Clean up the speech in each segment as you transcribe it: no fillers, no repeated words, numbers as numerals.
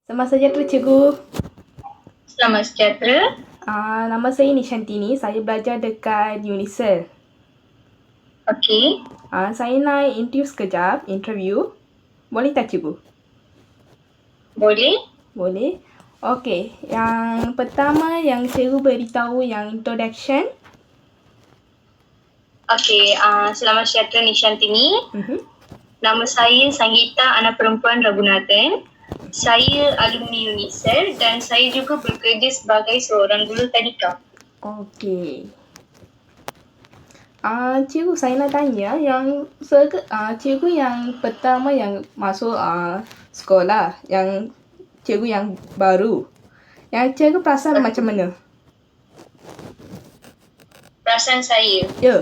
Selamat sejahtera, Cikgu. Selamat sejahtera. Nama saya Nishantini. Saya belajar dekat Unisel. Okey. Saya nak interview. Boleh tak, Cikgu? Boleh. Boleh. Okey. Yang pertama yang Cikgu beritahu yang introduction. Okey. Selamat sejahtera Nishantini. Nama saya Sanggita Anak Perempuan Raghunathan. Saya alumni Unisel dan saya juga bekerja sebagai seorang guru tadika. Okey. Cikgu, saya nak tanya yang cikgu yang pertama yang masuk sekolah, yang cikgu yang baru. Yang cikgu perasan macam mana? Perasaan saya. Ya.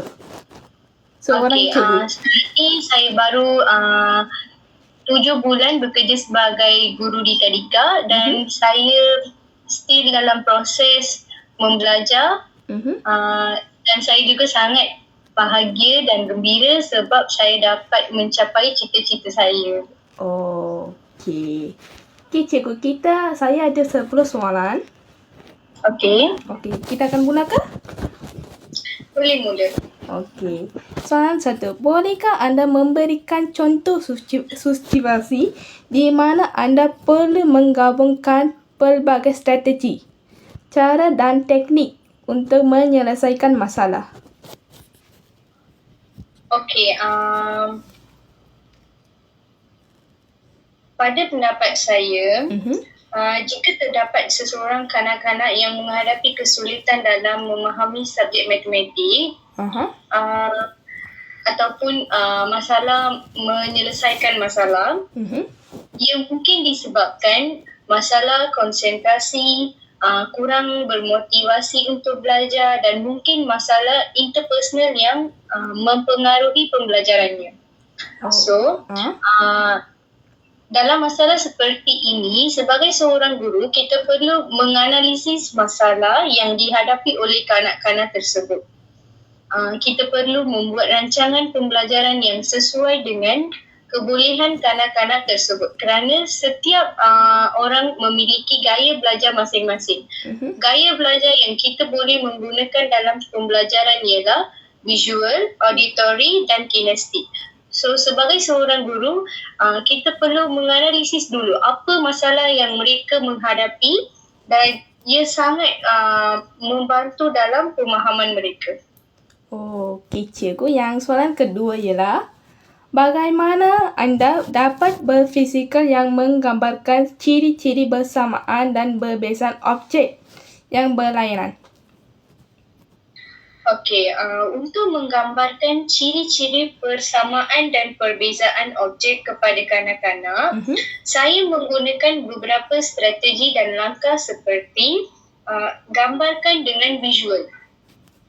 Seorang cikgu. Sekarang ni saya baru 7 bulan bekerja sebagai guru di tadika dan saya still dalam proses membelajar. Dan saya juga sangat bahagia dan gembira sebab saya dapat mencapai cita-cita saya. Okey. Okey, cikgu, saya ada 10 soalan. Okey. Okey, kita akan mulakan? Boleh mula. Okey. Soalan 1. Bolehkah anda memberikan contoh substitusi di mana anda perlu menggabungkan pelbagai strategi, cara dan teknik untuk menyelesaikan masalah? Okey. Pada pendapat saya, jika terdapat seseorang kanak-kanak yang menghadapi kesulitan dalam memahami subjek matematik, ataupun masalah menyelesaikan masalah, ia mungkin disebabkan masalah konsentrasi, kurang bermotivasi untuk belajar dan mungkin masalah interpersonal yang mempengaruhi pembelajarannya. So, dalam masalah seperti ini, sebagai seorang guru, kita perlu menganalisis masalah yang dihadapi oleh kanak-kanak tersebut. Kita perlu membuat rancangan pembelajaran yang sesuai dengan kebolehan kanak-kanak tersebut kerana setiap orang memiliki gaya belajar masing-masing. Gaya belajar yang kita boleh menggunakan dalam pembelajaran ialah visual, auditory dan kinestik. So, sebagai seorang guru, kita perlu menganalisis dulu apa masalah yang mereka menghadapi dan ia sangat membantu dalam pemahaman mereka. Okey, cikgu. Yang soalan kedua ialah, bagaimana anda dapat berfizikal yang menggambarkan ciri-ciri bersamaan dan perbezaan objek yang berlainan? Okey, untuk menggambarkan ciri-ciri persamaan dan perbezaan objek kepada kanak-kanak, saya menggunakan beberapa strategi dan langkah seperti gambarkan dengan visual.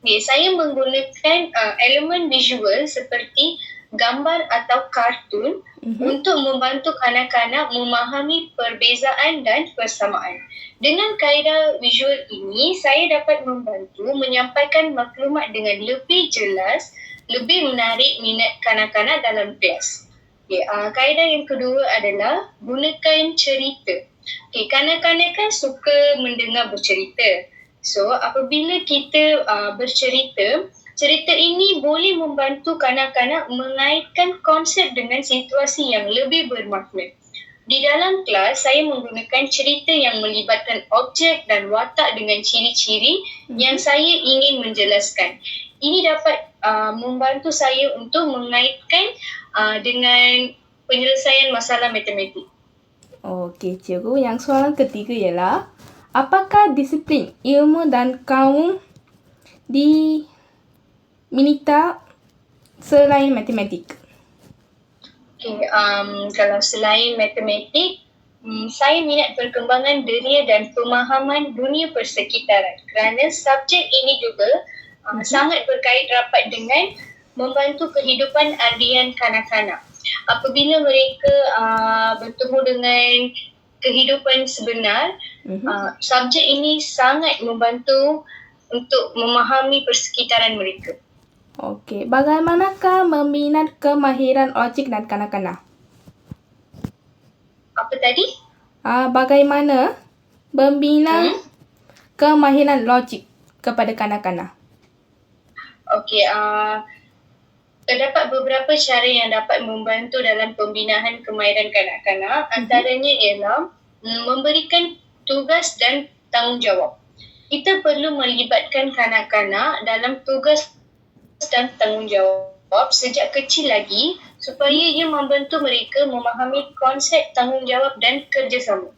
Okay, saya menggunakan elemen visual seperti gambar atau kartun untuk membantu kanak-kanak memahami perbezaan dan persamaan. Dengan kaedah visual ini, saya dapat membantu menyampaikan maklumat dengan lebih jelas, lebih menarik minat kanak-kanak dalam kelas. Okay, kaedah yang kedua adalah gunakan cerita. Okay, kanak-kanak kan suka mendengar bercerita. So, apabila kita bercerita, cerita ini boleh membantu kanak-kanak mengaitkan konsep dengan situasi yang lebih bermakna. Di dalam kelas, saya menggunakan cerita yang melibatkan objek dan watak dengan ciri-ciri yang saya ingin menjelaskan. Ini dapat membantu saya untuk mengaitkan dengan penyelesaian masalah matematik. Okey, cikgu. Yang soalan ketiga ialah, apakah disiplin ilmu dan kaum diminta selain matematik? Okay, kalau selain matematik, saya minat perkembangan deria dan pemahaman dunia persekitaran kerana subjek ini juga sangat berkait rapat dengan membantu kehidupan harian kanak-kanak. Apabila mereka bertemu dengan kehidupan sebenar, subjek ini sangat membantu untuk memahami persekitaran mereka. Okey, bagaimanakah meminat kemahiran objek dan kanak-kanak? Apa tadi? Bagaimana membina kemahiran logik kepada kanak-kanak? Okey, terdapat beberapa cara yang dapat membantu dalam pembinaan kemahiran kanak-kanak. Antaranya ialah memberikan tugas dan tanggungjawab. Kita perlu melibatkan kanak-kanak dalam tugas dan tanggungjawab sejak kecil lagi supaya ia membantu mereka memahami konsep tanggungjawab dan kerjasama.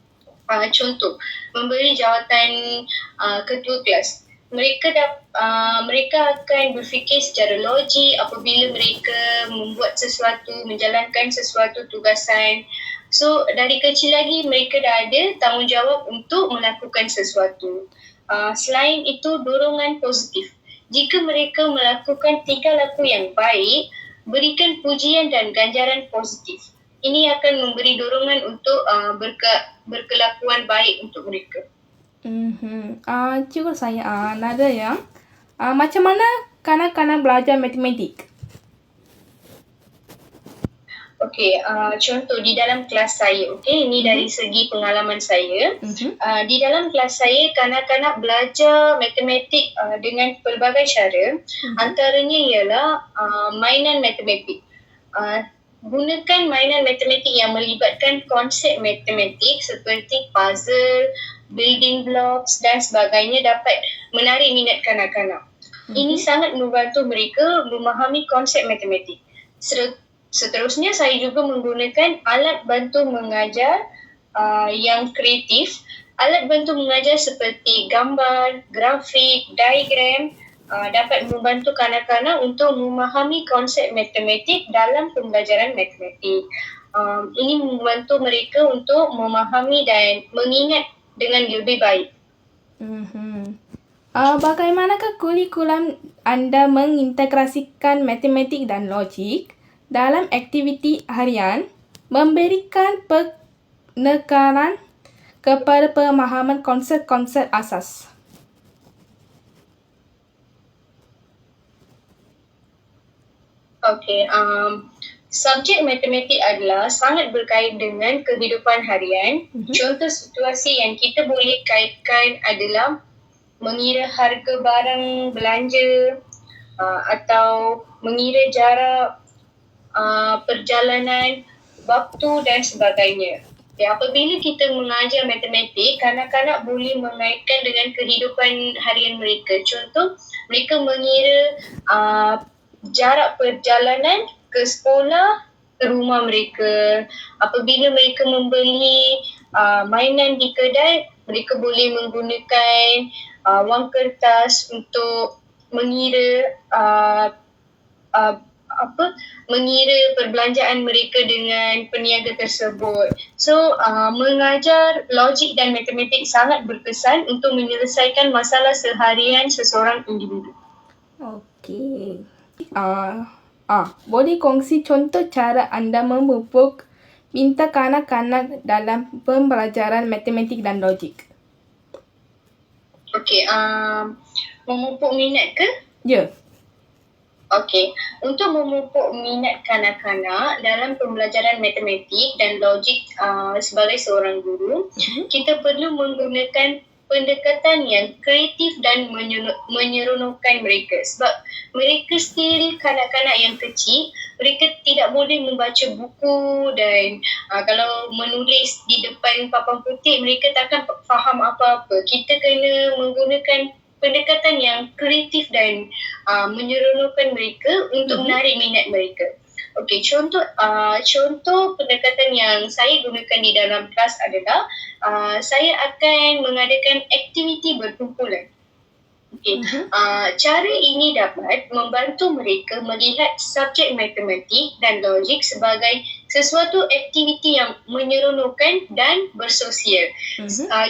Contoh, memberi jawatan ketua kelas. Mereka akan berfikir secara logik apabila mereka membuat sesuatu, menjalankan sesuatu tugasan. So, dari kecil lagi mereka dah ada tanggungjawab untuk melakukan sesuatu. Selain itu, dorongan positif. Jika mereka melakukan tingkah laku yang baik, berikan pujian dan ganjaran positif. Ini akan memberi dorongan untuk berkelakuan baik untuk mereka. Cikgu saya nada yang macam mana kanak-kanak belajar matematik? Okey, contoh di dalam kelas saya, ini dari segi pengalaman saya. Di dalam kelas saya, kanak-kanak belajar matematik dengan pelbagai cara. Antaranya ialah mainan matematik. Gunakan mainan matematik yang melibatkan konsep matematik seperti puzzle, building blocks dan sebagainya dapat menarik minat kanak-kanak. Ini sangat membantu mereka memahami konsep matematik. Seterusnya, saya juga menggunakan alat bantu mengajar yang kreatif. Alat bantu mengajar seperti gambar, grafik, diagram dapat membantu kanak-kanak untuk memahami konsep matematik dalam pembelajaran matematik. Ini membantu mereka untuk memahami dan mengingat dengan lebih baik. Bagaimanakah kurikulum anda mengintegrasikan matematik dan logik dalam aktiviti harian, memberikan penekanan kepada pemahaman konsep-konsep asas? Okey, subjek matematik adalah sangat berkait dengan kehidupan harian. Contoh situasi yang kita boleh kaitkan adalah mengira harga barang belanja atau mengira jarak perjalanan, waktu dan sebagainya. Apabila kita mengajar matematik, kanak-kanak boleh mengaitkan dengan kehidupan harian mereka. Contoh, mereka mengira jarak perjalanan ke sekolah, ke rumah mereka. Apabila mereka membeli mainan di kedai, mereka boleh menggunakan wang kertas untuk mengira mengira perbelanjaan mereka dengan peniaga tersebut. So, mengajar logik dan matematik sangat berkesan untuk menyelesaikan masalah seharian seseorang individu. Okey. Boleh kongsi contoh cara anda memupuk minat kanak-kanak dalam pembelajaran matematik dan logik? Okey, memupuk minat ke? Ya. Okey, untuk memupuk minat kanak-kanak dalam pembelajaran matematik dan logik sebagai seorang guru, kita perlu menggunakan pendekatan yang kreatif dan menyeronokkan mereka. Sebab mereka still kanak-kanak yang kecil, mereka tidak boleh membaca buku dan kalau menulis di depan papan putih, mereka takkan faham apa-apa. Kita kena menggunakan pendekatan yang kreatif dan menyeronokkan mereka untuk menarik minat mereka. Okey, contoh pendekatan yang saya gunakan di dalam kelas adalah saya akan mengadakan aktiviti berkumpulan. Okey, cara ini dapat membantu mereka melihat subjek matematik dan logik sebagai sesuatu aktiviti yang menyeronokkan dan bersosial.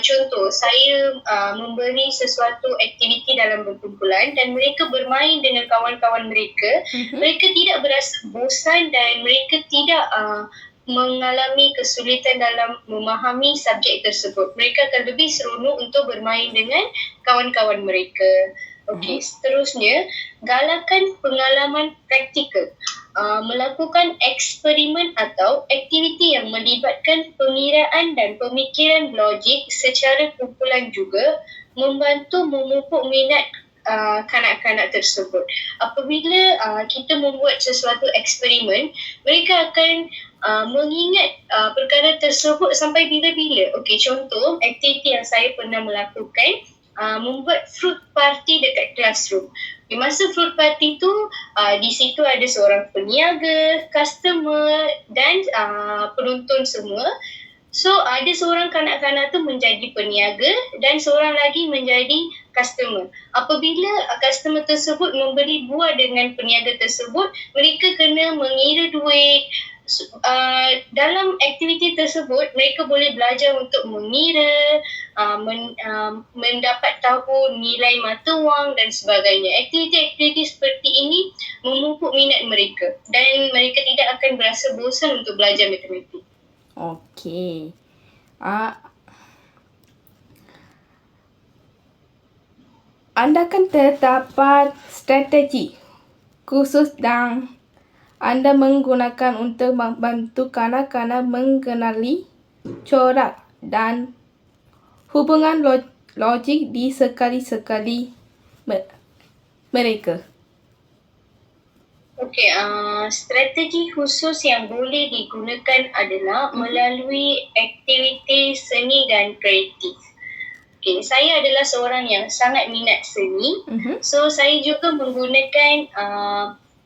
Contoh, saya memberi sesuatu aktiviti dalam berkumpulan dan mereka bermain dengan kawan-kawan mereka. Mereka tidak berasa bosan dan mereka tidak mengalami kesulitan dalam memahami subjek tersebut. Mereka akan lebih seronok untuk bermain dengan kawan-kawan mereka. Okey, seterusnya, galakan pengalaman praktikal. Melakukan eksperimen atau aktiviti yang melibatkan pengiraan dan pemikiran logik secara kumpulan juga membantu memupuk minat kanak-kanak tersebut. Apabila kita membuat sesuatu eksperimen, mereka akan mengingat perkara tersebut sampai bila-bila. Okey, contoh aktiviti yang saya pernah melakukan, membuat fruit party dekat classroom. Di masa fruit party tu, di situ ada seorang peniaga, customer dan penonton semua. So ada seorang kanak-kanak tu menjadi peniaga dan seorang lagi menjadi customer. Apabila customer tersebut membeli buah dengan peniaga tersebut, mereka kena mengira duit. Dalam aktiviti tersebut, mereka boleh belajar untuk mengira, mendapat tahu nilai mata wang dan sebagainya. Aktiviti-aktiviti seperti ini memupuk minat mereka dan mereka tidak akan berasa bosan untuk belajar matematik. Okey. Anda kan terdapat strategi khusus yang Anda menggunakan untuk membantu kanak-kanak mengenali corak dan hubungan logik di sekali-sekali mereka. Okey, strategi khusus yang boleh digunakan adalah melalui aktiviti seni dan kreatif. Okey, saya adalah seorang yang sangat minat seni. So, saya juga menggunakan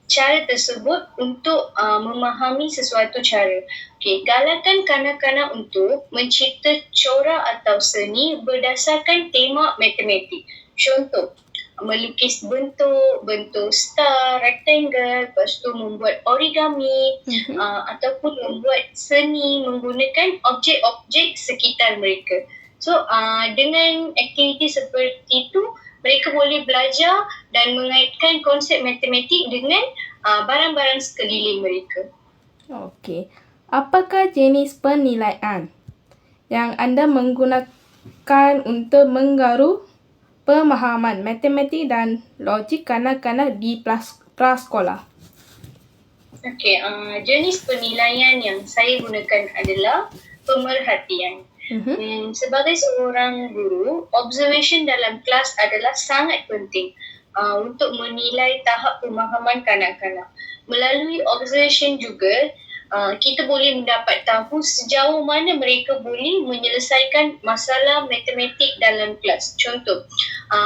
cara tersebut untuk memahami sesuatu cara. Okey, galakan kanak-kanak untuk mencipta corak atau seni berdasarkan tema matematik. Contoh, melukis bentuk star, rectangle, lepas tu membuat origami, ataupun membuat seni menggunakan objek-objek sekitar mereka. So, dengan aktiviti seperti itu, mereka boleh belajar dan mengaitkan konsep matematik dengan barang-barang sekeliling mereka. Okey. Apakah jenis penilaian yang Anda menggunakan untuk menggaru pemahaman matematik dan logik kanak-kanak di prasekolah? Okey, jenis penilaian yang saya gunakan adalah pemerhatian. Sebagai seorang guru, observation dalam kelas adalah sangat penting untuk menilai tahap pemahaman kanak-kanak. Melalui observation juga, kita boleh mendapat tahu sejauh mana mereka boleh menyelesaikan masalah matematik dalam kelas. Contoh,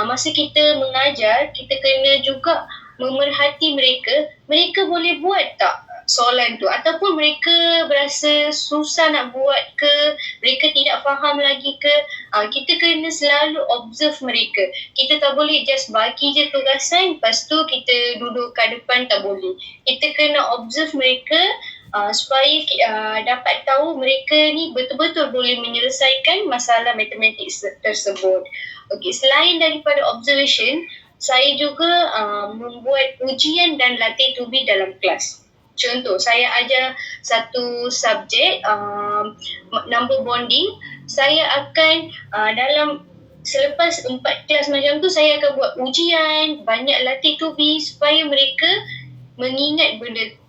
masa kita mengajar, kita kena juga memerhati mereka boleh buat tak soalan tu, ataupun mereka berasa susah nak buat ke, mereka tidak faham lagi ke. Kita kena selalu observe mereka. Kita tak boleh just bagi je tugasan, lepas tu kita duduk kat depan, tak boleh. Kita kena observe mereka supaya dapat tahu mereka ni betul-betul boleh menyelesaikan masalah matematik tersebut. Okey, selain daripada observation, saya juga membuat ujian dan latih tubi dalam kelas. Contoh, saya ajar satu subjek, number bonding. Saya akan selepas 4 kelas macam tu, saya akan buat ujian, banyak latih tubi supaya mereka mengingat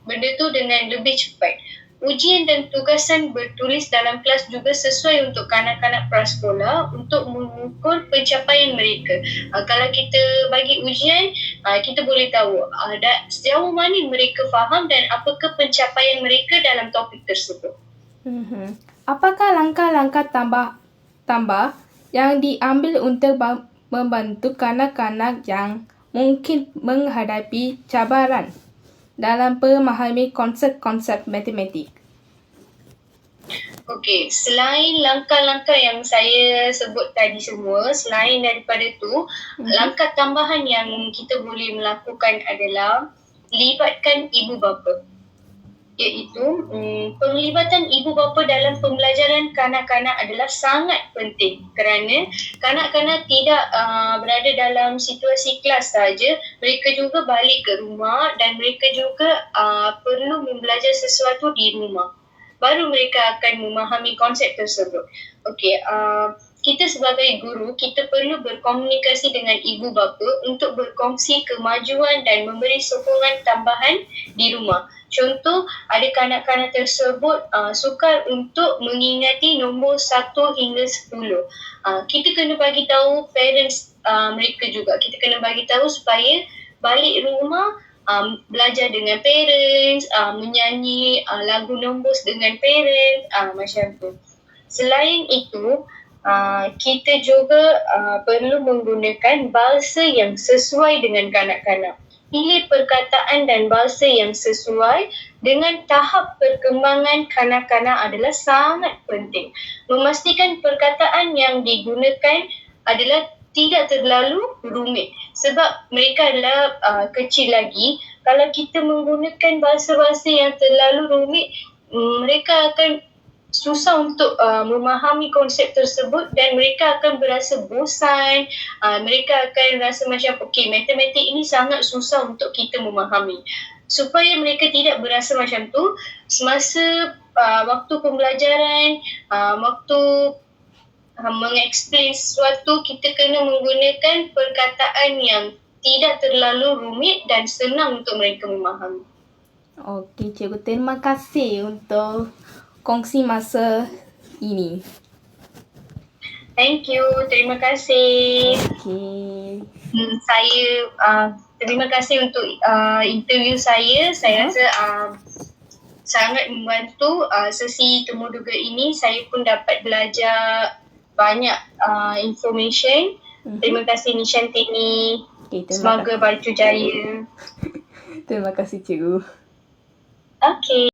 benda tu dengan lebih cepat. Ujian dan tugasan bertulis dalam kelas juga sesuai untuk kanak-kanak prasekolah untuk mengukur pencapaian mereka. Kalau kita bagi ujian, kita boleh tahu sejauh mana mereka faham dan apakah pencapaian mereka dalam topik tersebut. Apakah langkah-langkah tambah yang diambil untuk membantu kanak-kanak yang mungkin menghadapi cabaran dalam memahami konsep-konsep matematik? Okey, selain langkah-langkah yang saya sebut tadi semua, selain daripada tu, langkah tambahan yang kita boleh melakukan adalah libatkan ibu bapa. Iaitu, penglibatan ibu bapa dalam pembelajaran kanak-kanak adalah sangat penting kerana kanak-kanak tidak berada dalam situasi kelas saja, mereka juga balik ke rumah dan mereka juga perlu membelajar sesuatu di rumah. Baru mereka akan memahami konsep tersebut. Okey, kita sebagai guru, kita perlu berkomunikasi dengan ibu bapa untuk berkongsi kemajuan dan memberi sokongan tambahan di rumah. Contoh, ada kanak-kanak tersebut sukar untuk mengingati nombor 1 hingga 10. Kita kena bagi tahu parents mereka juga. Kita kena bagi tahu supaya balik rumah belajar dengan parents, menyanyi lagu nombor dengan parents, macam tu. Selain itu, kita juga perlu menggunakan bahasa yang sesuai dengan kanak-kanak. Pilih perkataan dan bahasa yang sesuai dengan tahap perkembangan kanak-kanak adalah sangat penting. Memastikan perkataan yang digunakan adalah tidak terlalu rumit sebab mereka adalah kecil lagi. Kalau kita menggunakan bahasa-bahasa yang terlalu rumit, mereka akan susah untuk memahami konsep tersebut dan mereka akan berasa bosan. Mereka akan rasa macam matematik ini sangat susah untuk kita memahami. Supaya mereka tidak berasa macam tu, semasa waktu pembelajaran, waktu mengeksplain sesuatu, kita kena menggunakan perkataan yang tidak terlalu rumit dan senang untuk mereka memahami. Okey, cikgu, terima kasih untuk kongsi masa ini. Thank you, terima kasih. Okey. Saya terima kasih untuk interview saya. Saya rasa sangat membantu sesi temuduga ini. Saya pun dapat belajar banyak information. Terima kasih Nishantini. Okay, semoga berjaya. Terima kasih cikgu. Okay.